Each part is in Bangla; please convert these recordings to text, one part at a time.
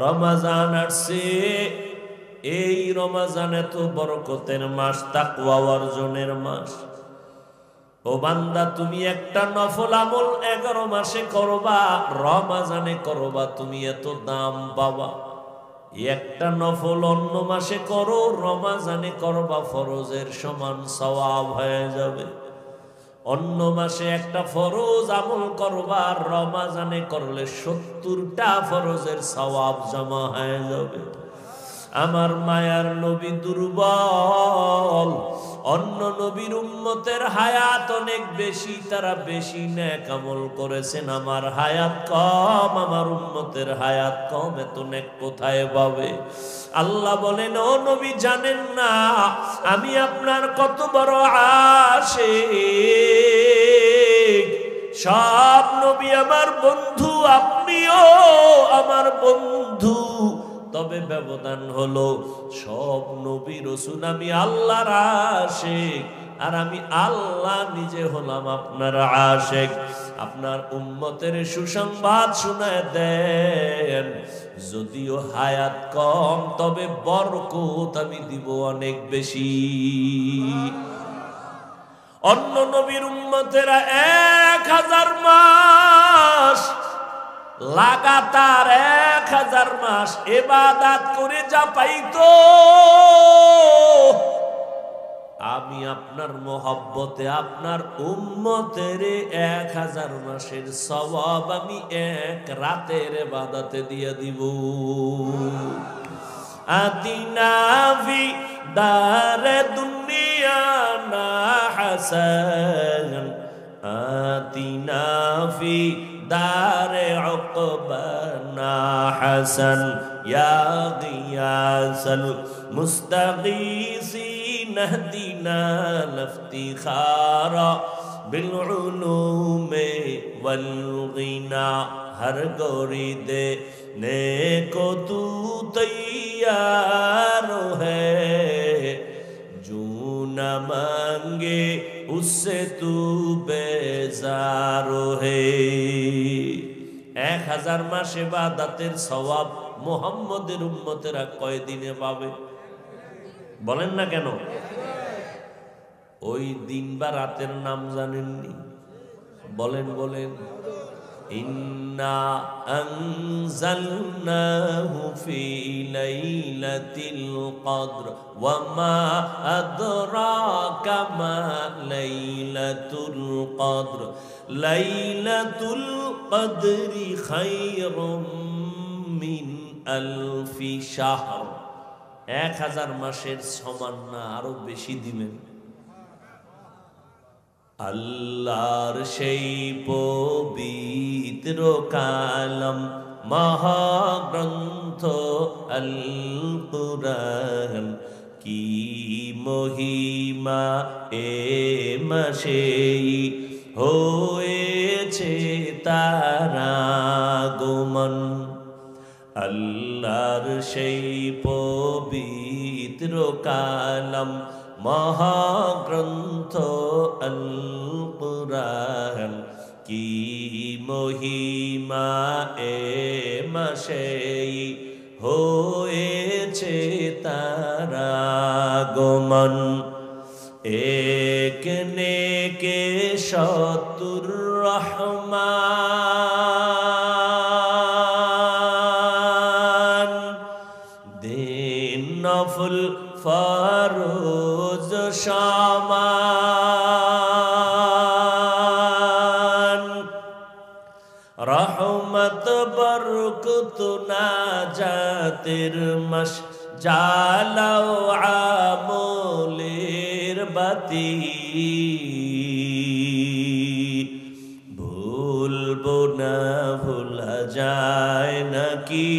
রমজান আসছে, এই রমজান এত বরকতের মাস, তাকওয়া অর্জনের মাস। ও বান্দা, তুমি একটা নফল আমল 11 মাসে করবা, রমজানে করবা, তুমি এত দাম পাবা। একটা নফল অন্য মাসে করো, রমজানে করবা, ফরজের সমান সওয়াব হয়ে যাবে। অন্য মাসে একটা ফরজ আমল করবা, আর রমজানে করলে 70টা ফরজের সওয়াব জমা হয়ে যাবে। আমার মায়ার নবী দুর্বল, অন্য নবীর উম্মতের হায়াত অনেক বেশি, তারা বেশি নেক আমল করেছেন। আমার হায়াত কম, আমার উম্মতের হায়াত কম, এত নেক কোথায় পাবে? আল্লাহ বলেন, ও নবী জানেন না আমি আপনার কত বড় আশিক? সব নবী আমার বন্ধু, আপনিও আমার বন্ধু, তবে ব্যবধান হলো সব নবী রাসূল আমি আল্লাহর আশিক, আর আমি আল্লাহ নিজে হলাম আপনার আশিক। আপনার উম্মতের সুসংবাদ শোনায় দেন, যদিও হায়াত কম, তবে বরকত আমি দিব অনেক বেশি। অন্য নবীর উম্মতেরা 1000 মাস লাগাতার 1000 মাস ইবাদত করে যা পাইতো, আমি আপনার মোহাব্বতে আপনার উম্মতের 1000 মাসের সওয়াব আমি এক রাতের ইবাদতে দিয়ে দিব। আতিনা ফি দারে দুনিয়া না হাসান, আতিনা ফি দারে উকবানা হাসান, ইয়া গিয়াসাল মুস্তাগীসিন ইহদিনা লিফতিখারা বিল উলুমে ওয়াল গিনা। हर गोरी देने को तू तैयार है, जो न मांगे उससे तू बेजार है। 1000 মাস ইবাদতের সওয়াব মুহাম্মদের উম্মতেরা কয়দিনে পাবে? বলেন না কেন? ওই দিন বা রাতের নাম জানেননি? বলেন বলেন। ইন্না আনজালনাহু ফি লাইলাতিল কদর ওয়া মা আদরাকা মা লাইলাতুল কদর, লাইলাতুল কদরি খায়রুম মিন আলফি শাহর। 1000 মাসের সমান না, আরো বেশি দিবেন। আল্লাহর সেই পবিত্র কালাম মহাগ্রন্থ আল কুরআন, কি মহিমা এ মাসেই হয়েছে তার আগমন। আল্লাহর সেই পবিত্র কালাম মহাগ্রন্থ আল কুরআন, কি মহিমা এ মাসেই হয়েছে তার আগমন। এক নেকে 70 রহমান, দিন নফল ফরজ সমান, রহমত বরকত নাজাতের মাস, জ্বালাও আমলের বাতি। ভুলবো না ভোলা যায় নাকি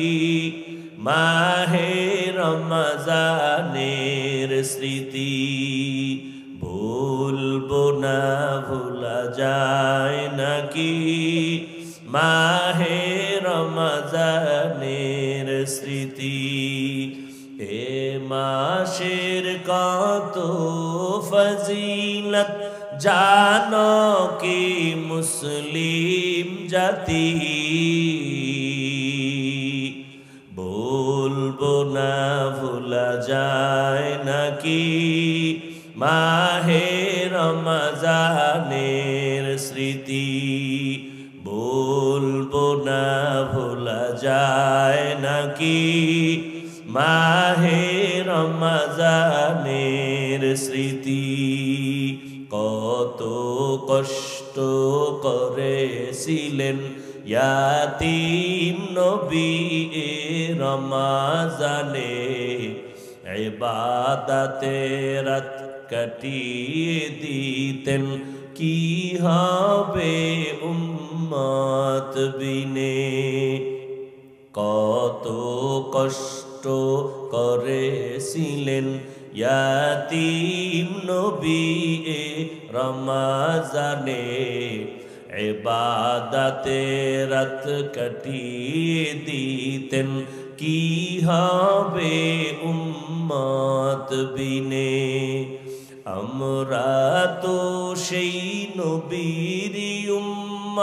মাহে রমজানের স্মৃতি, ভুলবো না ভোলা যায় নাকি মাহে রমজানের স্মৃতি। এ মাসের কত ফজিলত জানো কি মুসলিম জাতি, যায় নাকি মাহে রমজানের স্মৃতি বলবো না ভোলা যায় নাকি মাহে রমজানের স্মৃতি কত কষ্ট করেছিলেন ইয়াতীম নবী রমজানে ইবাদতে রাত কাটিয়ে দিতেন কি হবে উম্মত বিনে কত কষ্ট করেছিলেন ইয়াতীম নবী রমজানে ইবাদতে রাত কাটিয়ে দিতেন কি হবে উম্মত বিনে আমরা তো সেই নবীর উম্মত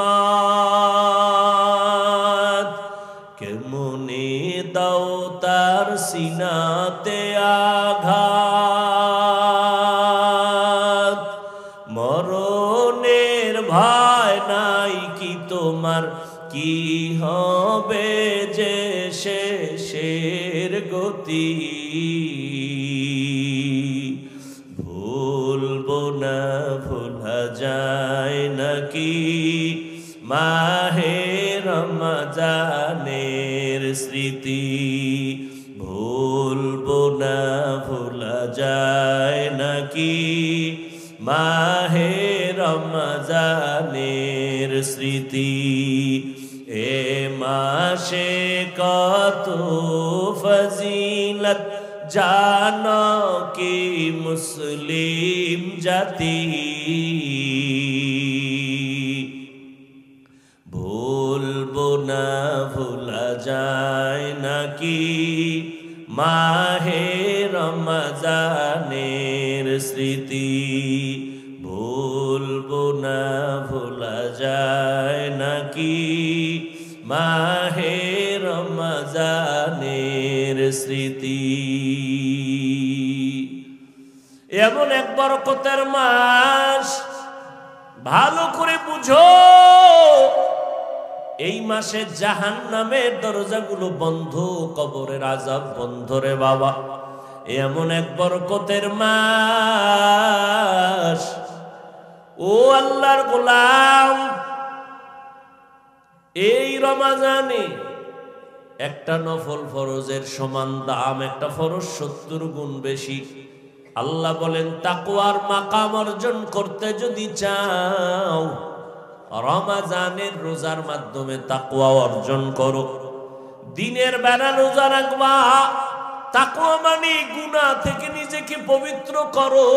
কেমনে দাও তার সিনাতে আঘাত মরণের ভয় নাই কি তোমার কি হবে যে শেষের গতি ভুলবো না ভোলা যায় নাকি মাহে রমজানের স্মৃতি ভুলবো না ভোলা যায় নাকি মাহে রমজানের স্মৃতি এ মাসে কত ফজিলত জানো কি মুসলিম জাতি ভুলবো না ভোলা যায় নাকি মাহে রমজানের স্মৃতি ভুলবো না ভোলা যায় নাকি মাহে রমজানের স্মৃতি এমন এক বরকতের মাস ভালো করে বুঝো এই মাসে জাহান্নামের দরজাগুলো বন্ধ কবরের আযাব বন্ধ রে বাবা এমন এক বরকতের মাস ও আল্লাহর গোলাম এই রমজানে একটা নফল ফরজের সমান দাম একটা ফরজ 70 গুণ বেশি আল্লাহ বলেন তাকওয়ার মাকাম অর্জন করতে যদি চাও রমজানের রোজার মাধ্যমে তাকওয়া অর্জন করো দিনের বেলা রোজা রাখবা তাকওয়া মানে গুনাহ থেকে নিজেকে পবিত্র করো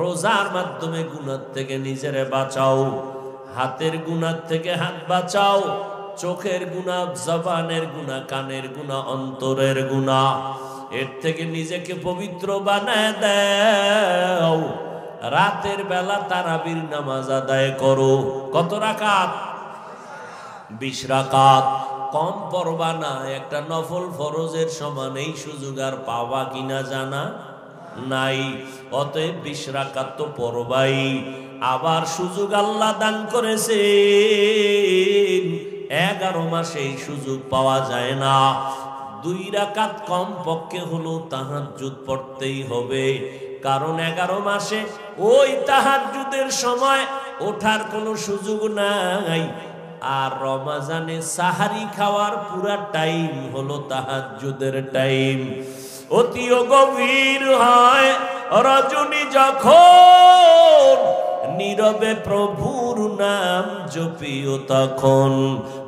রোজার মাধ্যমে গুনাহ থেকে নিজেরে বাঁচাও হাতের গুনাহ থেকে হাত বাঁচাও চোখের গুনাহ জবানের গুনাহ কানের গুনাহ অন্তরের গুনাহ এর থেকে নিজেকে পবিত্র বানায় দাও রাতের বেলা তারাবির নামাজ আদায় করো কত রাকাত 20 রাকাত কম পড়বা না একটা নফল ফরজের সমান এই সুযোগ আর পাওয়া কিনা জানা নাই অতএব 20 রাকাত তো পড়বাই আবার সুযোগ আল্লাহ দান করেছেন 11 মাসে এই সুযোগ পাওয়া যায় না 2 রাকাত কম পক্ষে হলো তাহাজ্জুদ পড়তেই হবে কারণ 11 মাসে ওই তাহাজ্জুদের সময় ওঠার কোনো সুযোগ নাই আর রমজানে সাহারি খাওয়ার পুরা টাইম হলো তাহাজ্জুদের টাইম অতি গভীর হয় রজনী যখন নীরবে প্রভুর নাম জপিও তখন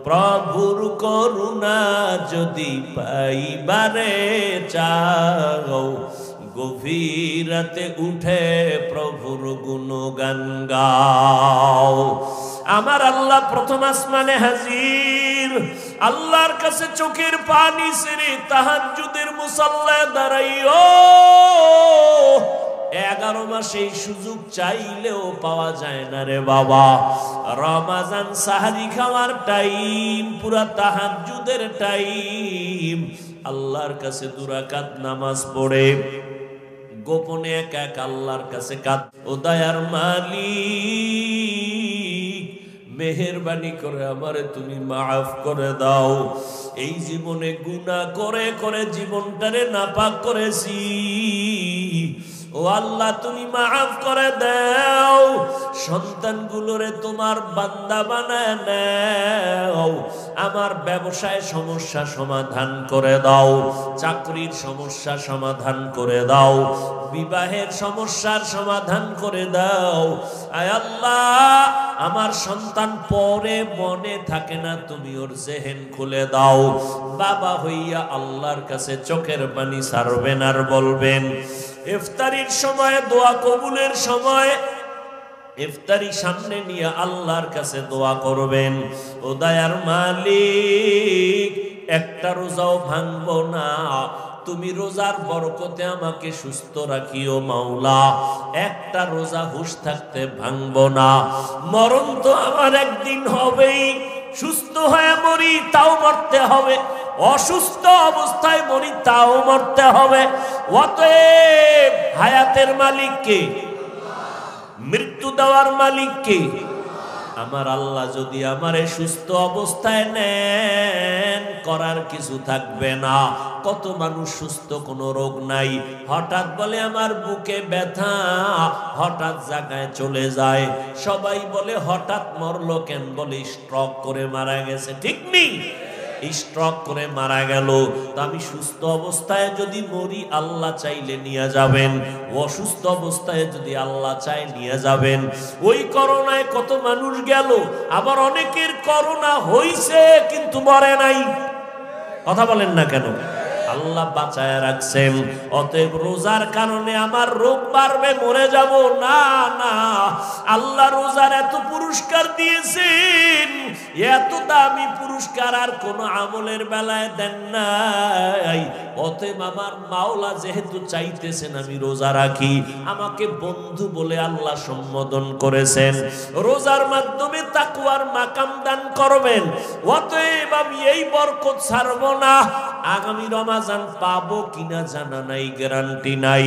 প্রভুর করুণা যদি পাইবারে চাও গভীর রাতে উঠে প্রভুর গুণগান গাও আমার আল্লাহ প্রথম আসমানে হাজির আল্লাহর কাছে চোখের পানি ছেড়ে তাহাজ্জুদের মুসাল্লায় দাঁড়াইও 11 মাস এই সুযোগ চাইলেও পাওয়া যায় না রে বাবা। রমাজান সাহারি খাওয়ার টাইম, পুরা তাহাজ্জুদের টাইম, আল্লাহর কাছে 2 রাকাত নামাজ পড়ে গোপনে একা একা আল্লাহর কাছে কাঁদ, ও দয়ার মালিক মেহেরবানি করে আমারে তুমি মাফ করে দাও। এই জীবনে গুনাহ করে করে জীবনটারে নাপাক করেছি, ও আল্লাহ তুমি মাফ করে দাও। সন্তানগুলোরে তোমার বান্দা বানায় নাও। আমার ব্যবসায় সমস্যা সমাধান করে দাও, চাকরির সমস্যা সমাধান করে দাও, বিবাহের সমস্যার সমাধান করে দাও। আয় আল্লাহ, আমার সন্তান পরে মনে থাকে না, তুমি ওর জেহেন খুলে দাও। বাবা হইয়া আল্লাহর কাছে চোখের পানি ছাড়বেন আর বলবেন, ইফতারির সময় দোয়া কবুলের সময় ইফতারি সামনে নিয়ে আল্লাহর কাছে দোয়া করবেন, ও দয়ার মালিক একটা রোজাও ভাঙবো না, তুমি রোজার বরকতে আমাকে সুস্থ রাখিও মাওলা। একটা রোজা হুঁশ থাকতে ভাঙবো না। মরণ তো আমার একদিন হবেই, সুস্থ হয়ে মরি তাও মরতে হবে, অসুস্থ অবস্থায় মরি তাও মরতে হবে। অতএব হায়াতের মালিক কে? মৃত্যু দেওয়ার মালিক কে? আমার আল্লাহ যদি আমারে সুস্থ অবস্থায় নেন, করার কিছু থাকবে না। কত মানুষ সুস্থ, কোনো রোগ নাই, হঠাৎ বলে আমার বুকে ব্যথা, হঠাৎ জায়গায় চলে যায়। সবাই বলে হঠাৎ মরলো কেন? বলে স্ট্রোক করে মারা গেছে। ঠিক নেই? স্ট্রোক করে মারা গেল। তো আমি সুস্থ অবস্থায় যদি মরি আল্লাহ চাইলে নিয়ে যাবেন, অসুস্থ অবস্থায় যদি আল্লাহ চাই নিয়ে যাবেন। ওই করোনায় কত মানুষ গেল, আবার অনেকের করোনা হইছে কিন্তু মরে নাই। কথা বলেন না কেন? আল্লাহ বাঁচায় রাখছেন। অতএব রোজার কারণে আমার রোগ বাড়বে, মরে যাব না, না। আল্লাহ রোজার এত পুরস্কার দিয়েছেন, এত দামি পুরস্কার আর কোন আমলের বেলায় দেন নাই। অতএব আমার মাওলা যেহেতু চাইতেছেন আমি রোজা রাখি, আমাকে বন্ধু বলে আল্লাহ সম্বোধন করেছেন, রোজার মাধ্যমে তাকওয়ার মাকাম দান করবেন। অতএব আমি এই বরকত ছাড়ব না। আগামী রমাজান পাবো কিনা জানা নাই, গ্যারান্টি নাই।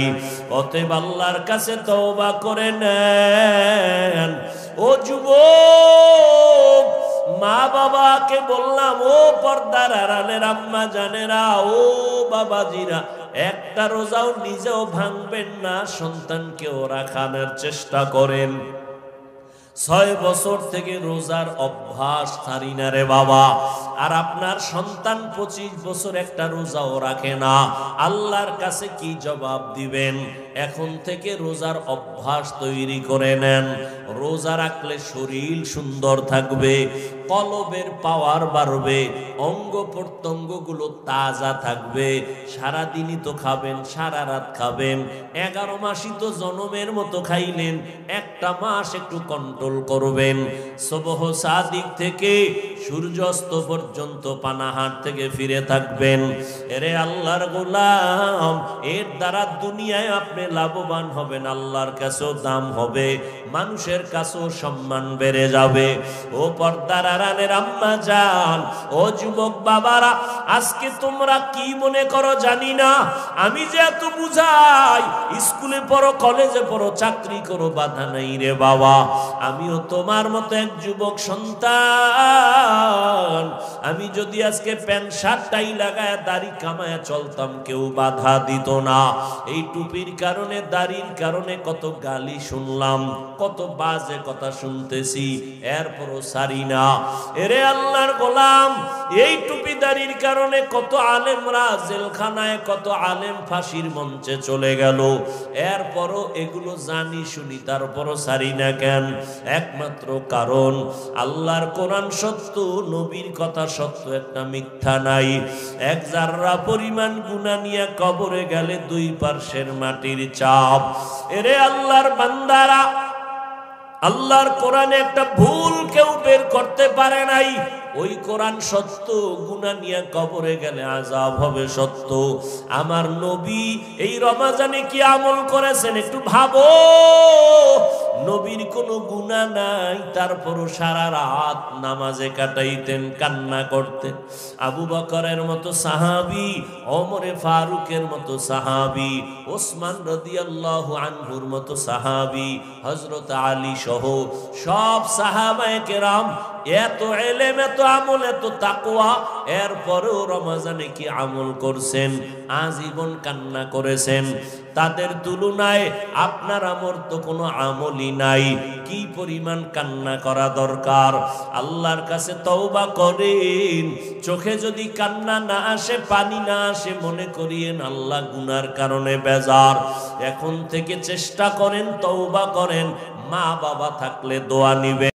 অতএব আল্লাহর কাছে তওবা করে নেন। ও যুবক, মা বাবাকে বললাম, ও পর্দার আড়ালের আম্মা জানেরা, ও বাবাজিরা, একটা রোজাও নিজেও ভাঙবেন না, সন্তানকেও রাখানোর চেষ্টা করেন। 6 বছর থেকে রোজার অভ্যাস ছাড়ি না রে বাবা। আর আপনার সন্তান 25 বছর একটা রোজাও রাখে না, আল্লাহর কাছে কি জবাব দিবেন? এখন থেকে রোজার অভ্যাস তৈরি করে নেন। রোজা রাখলে শরীর সুন্দর থাকবে, কলবের পাওয়ার বাড়বে, অঙ্গ প্রত্যঙ্গগুলো তাজা থাকবে। সারাদিনই তো খাবেন, সারা রাত খাবেন, 11 মাসই তো জনমের মতো খাইলেন, একটা মাস একটু কন্ট্রোল করবেন। সুবহ সাদিক থেকে সূর্যাস্ত পর্যন্ত পানাহার থেকে ফিরে থাকবেন। এরে আল্লাহর গোলাম, এর দ্বারা দুনিয়ায় আপনি লাভবান হবেন, আল্লাহর কাছেও দাম হবে, মানুষের কাছেও সম্মান বেড়ে যাবে। ও পর্দার আড়ালের আম্মা জান, ও যুবক বাবারা, আজকে তোমরা কি মনে করো জানি না, আমি যে এত বুঝাই, স্কুলে পড়ো, কলেজে পড়ো, চাকরি করো, বাধা নাই রে বাবা। আমিও তোমার মতো এক যুবক সন্তান। আমি যদি আজকে প্যান্ট শার্ট টাই লাগায় দাড়ি কামায় চলতাম, কেউ বাধা দিত না। এই টুপির কারণে, দাড়ির কারণে কত গালি শুনলাম, কত বাজে কথা শুনতেছি, এরপরও সারি না। এরে আল্লাহর গোলাম, এই টুপি দাড়ির কারণে কত আলেমরা জেলখানায়, কত আলেম ফাঁসির মঞ্চে চলে গেল, এরপরও এগুলো জানি শুনি, তারপরও সারি না কেন? একমাত্র কারণ আল্লাহর কোরআন সত্য, নবীর কথা সত্য, একটা মিথ্যা নাই। এক জাররা পরিমাণ গুনাহ নিয়ে কবরে গেলে 2 পার্শ্বের মাটির চাপ। এরে আল্লাহর বান্দারা, আল্লাহর কোরআনে একটা ভুল কেউ বের করতে পারে নাই। ওই কোরআন সত্য, গুনাহ নিয়ে কবরে গেলে আযাব হবে সত্য। আমার নবী এই রমজানে কি আমল করেছেন একটু ভাবো। নবীর কোনো গুনাহ নাই, তারপরও সারা রাত নামাজে কাটাইতেন, কান্না করতেন। আবু বকরের মতো সাহাবী, ওমরে ফারুকের মতো সাহাবী, ওসমান রাদিয়াল্লাহু আনহুর মতো সাহাবী, হযরত আলী সহ সব সাহাবায়ে কেরাম এত ইলম, এত আমল, এত তাকওয়া, এরপরেও রমজানে কি আমল করছেন, আজীবন কান্না করেছেন। তাদের তুলনায় আপনার আমার তো কোনো আমলই নাই। কি পরিমাণ কান্না করা দরকার। আল্লাহর কাছে তওবা করেন। চোখে যদি কান্না না আসে, পানি না আসে, মনে করিয়েন আল্লাহ গুনার কারণে বেজার। এখন থেকে চেষ্টা করেন, তওবা করেন। মা বাবা থাকলে দোয়া নিবে।